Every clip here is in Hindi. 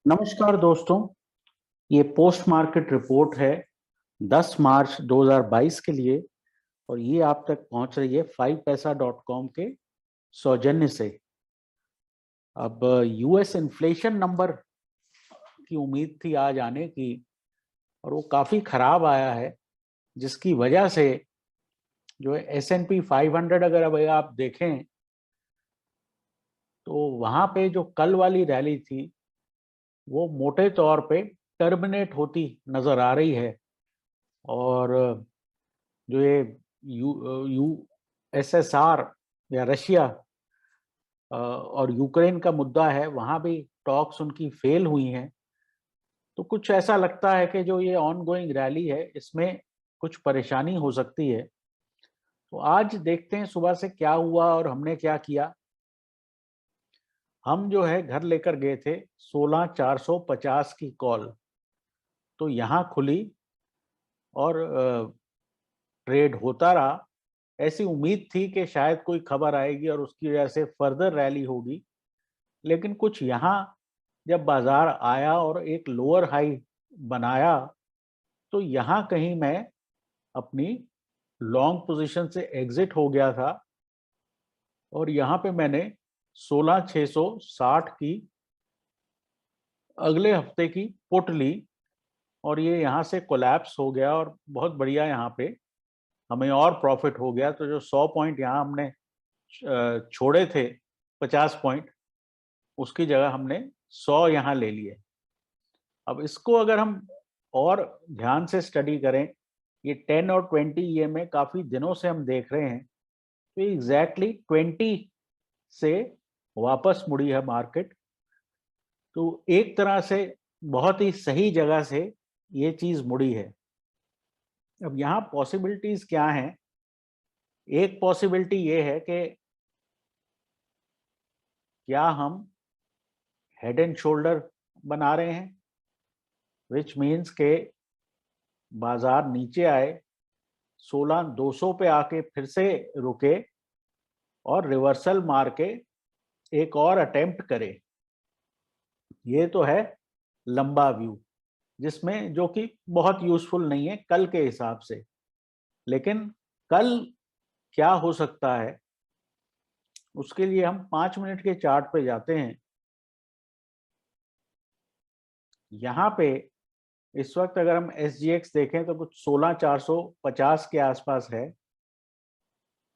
नमस्कार दोस्तों, ये पोस्ट मार्केट रिपोर्ट है 10 मार्च 2022 के लिए और ये आप तक पहुंच रही है 5paisa.com के सौजन्य से। अब यूएस इन्फ्लेशन नंबर की उम्मीद थी आज आने की और वो काफ़ी खराब आया है, जिसकी वजह से जो है S&P 500 अगर अब आप देखें तो वहाँ पे जो कल वाली रैली थी वो मोटे तौर पे टर्मिनेट होती नज़र आ रही है। और जो ये यूएसएसआर या रशिया और यूक्रेन का मुद्दा है, वहाँ भी टॉक्स उनकी फेल हुई हैं। तो कुछ ऐसा लगता है कि जो ये ऑनगोइंग रैली है इसमें कुछ परेशानी हो सकती है। तो आज देखते हैं सुबह से क्या हुआ और हमने क्या किया। हम जो है घर लेकर गए थे 16450 की कॉल, तो यहाँ खुली और ट्रेड होता रहा। ऐसी उम्मीद थी कि शायद कोई खबर आएगी और उसकी वजह से फर्दर रैली होगी, लेकिन कुछ यहाँ जब बाजार आया और एक लोअर हाई बनाया तो यहाँ कहीं मैं अपनी लॉन्ग पोजीशन से एग्जिट हो गया था और यहाँ पे मैंने 16660 की अगले हफ्ते की पुट ली और ये यहाँ से कोलैप्स हो गया और बहुत बढ़िया यहाँ पे हमें और प्रॉफिट हो गया। तो जो 100 पॉइंट यहाँ हमने छोड़े थे, 50 पॉइंट, उसकी जगह हमने 100 यहाँ ले लिए। अब इसको अगर हम और ध्यान से स्टडी करें, ये 10 और 20 ये में काफ़ी दिनों से हम देख रहे हैं, तो एग्जैक्टली 20 से वापस मुड़ी है मार्केट। तो एक तरह से बहुत ही सही जगह से ये चीज़ मुड़ी है। अब यहाँ पॉसिबिलिटीज़ क्या हैं? एक पॉसिबिलिटी ये है कि क्या हम हेड एंड शोल्डर बना रहे हैं, विच मीन्स के बाजार नीचे आए, 16200 पे आके फिर से रुके और रिवर्सल मार के एक और अटेम्प्ट करे। ये तो है लंबा व्यू, जिसमें जो कि बहुत यूजफुल नहीं है कल के हिसाब से। लेकिन कल क्या हो सकता है, उसके लिए हम 5 मिनट के चार्ट पे जाते हैं। यहाँ पे इस वक्त अगर हम SGX देखें तो कुछ 16450 के आसपास है।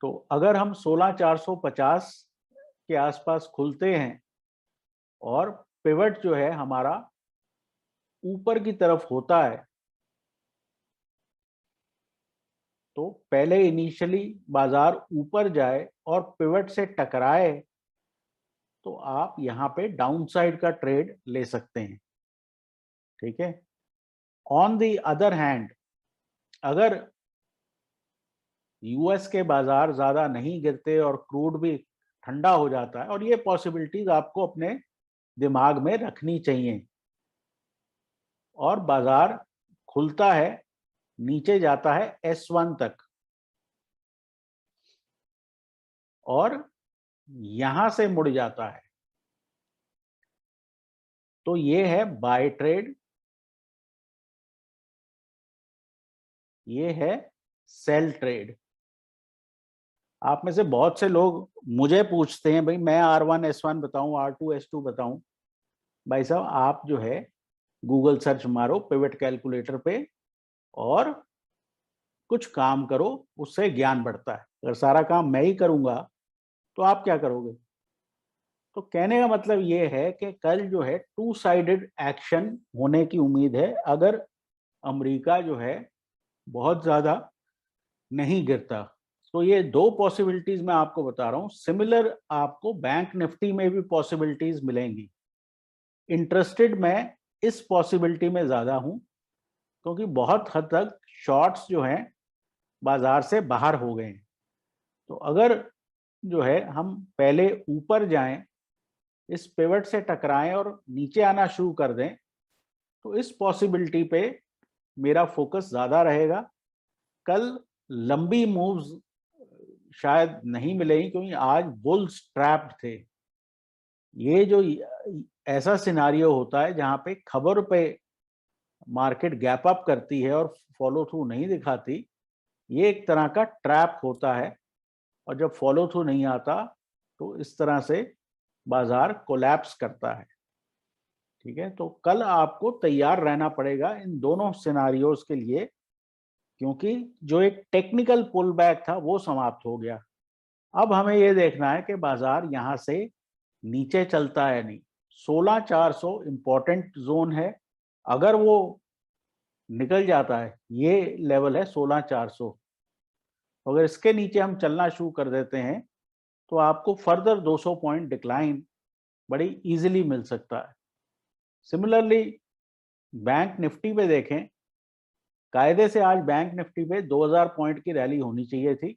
तो अगर हम 16450 के आसपास खुलते हैं और पिवट जो है हमारा ऊपर की तरफ होता है, तो पहले इनिशियली बाजार ऊपर जाए और पिवट से टकराए तो आप यहाँ पे डाउन साइड का ट्रेड ले सकते हैं। ठीक है। ऑन द अदर हैंड, अगर यूएस के बाजार ज्यादा नहीं गिरते और क्रूड भी ठंडा हो जाता है, और ये पॉसिबिलिटीज आपको अपने दिमाग में रखनी चाहिए, और बाजार खुलता है, नीचे जाता है S1 तक और यहां से मुड़ जाता है, तो ये है बाय ट्रेड, ये है सेल ट्रेड। आप में से बहुत से लोग मुझे पूछते हैं, भाई मैं R1 S1 बताऊं, R2 S2 बताऊं। भाई साहब, आप जो है गूगल सर्च मारो पिवट कैलकुलेटर पे और कुछ काम करो, उससे ज्ञान बढ़ता है। अगर सारा काम मैं ही करूंगा तो आप क्या करोगे? तो कहने का मतलब ये है कि कल जो है टू साइडेड एक्शन होने की उम्मीद है, अगर अमेरिका जो है बहुत ज्यादा नहीं गिरता। तो ये दो पॉसिबिलिटीज मैं आपको बता रहा हूँ। सिमिलर आपको बैंक निफ्टी में भी पॉसिबिलिटीज मिलेंगी। इंटरेस्टेड मैं इस पॉसिबिलिटी में ज्यादा हूं, क्योंकि बहुत हद तक शॉर्ट्स जो हैं बाजार से बाहर हो गए हैं। तो अगर जो है हम पहले ऊपर जाएं, इस पिवट से टकराएं और नीचे आना शुरू कर दें, तो इस पॉसिबिलिटी पे मेरा फोकस ज्यादा रहेगा। कल लंबी मूव्स शायद नहीं मिलेगी, क्योंकि आज बुल्स ट्रैप्ड थे। ये जो ऐसा सिनारियो होता है जहां पे खबर पे मार्केट गैप अप करती है और फॉलो थ्रू नहीं दिखाती, ये एक तरह का ट्रैप होता है। और जब फॉलो थ्रू नहीं आता तो इस तरह से बाजार कोलैप्स करता है। ठीक है, तो कल आपको तैयार रहना पड़ेगा इन दोनों सिनारियोज के लिए, क्योंकि जो एक टेक्निकल पुल बैक था वो समाप्त हो गया। अब हमें ये देखना है कि बाजार यहां से नीचे चलता है नहीं। 16,400 इंपॉर्टेंट जोन है, अगर वो निकल जाता है, ये लेवल है 16,400, अगर इसके नीचे हम चलना शुरू कर देते हैं तो आपको फर्दर 200 पॉइंट डिक्लाइन बड़ी इजीली मिल सकता है। सिमिलरली बैंक निफ्टी पे देखें, कायदे से आज बैंक निफ्टी पे 2000 पॉइंट की रैली होनी चाहिए थी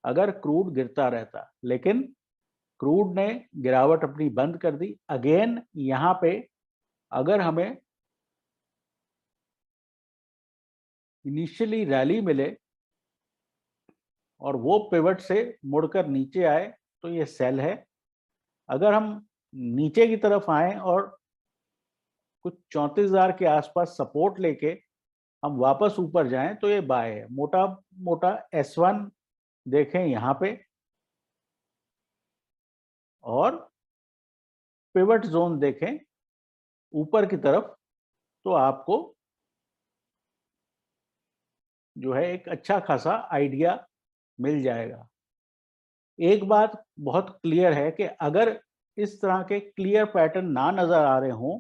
अगर क्रूड गिरता रहता, लेकिन क्रूड ने गिरावट अपनी बंद कर दी। अगेन यहाँ पे अगर हमें इनिशियली रैली मिले और वो पिवट से मुड़कर नीचे आए तो ये सेल है। अगर हम नीचे की तरफ आए और कुछ 34,000 के आसपास सपोर्ट लेके हम वापस ऊपर जाएं तो ये बाय है। मोटा मोटा S1 देखें यहाँ पे, और पिवट जोन देखें ऊपर की तरफ, तो आपको जो है एक अच्छा खासा आइडिया मिल जाएगा। एक बात बहुत क्लियर है कि अगर इस तरह के क्लियर पैटर्न ना नजर आ रहे हों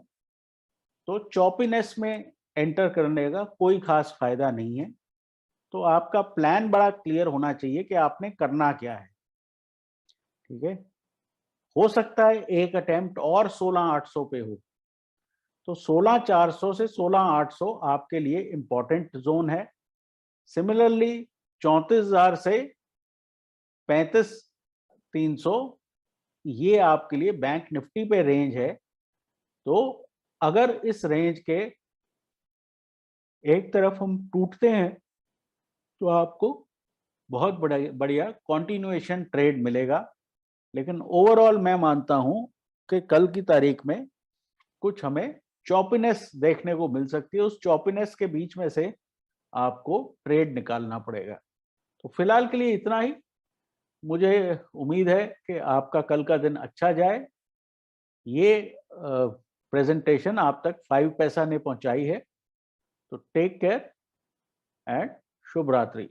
तो चॉपीनेस में एंटर करने का कोई खास फायदा नहीं है। तो आपका प्लान बड़ा क्लियर होना चाहिए कि आपने करना क्या है। ठीक है, हो सकता है एक अटेम्प्ट और 16,800 पे हो, तो 16,400 से 16,800 आपके लिए इंपॉर्टेंट जोन है। सिमिलरली 34,000 से 35,300 ये आपके लिए बैंक निफ्टी पे रेंज है। तो अगर इस रेंज के एक तरफ हम टूटते हैं तो आपको बहुत बढ़िया कॉन्टिन्यूएशन ट्रेड मिलेगा। लेकिन ओवरऑल मैं मानता हूं कि कल की तारीख में कुछ हमें चॉपीनेस देखने को मिल सकती है। उस चॉपीनेस के बीच में से आपको ट्रेड निकालना पड़ेगा। तो फिलहाल के लिए इतना ही। मुझे उम्मीद है कि आपका कल का दिन अच्छा जाए। ये प्रेजेंटेशन आप तक 5 पैसा ने पहुंचाई है। तो टेक केयर एंड शुभ रात्रि।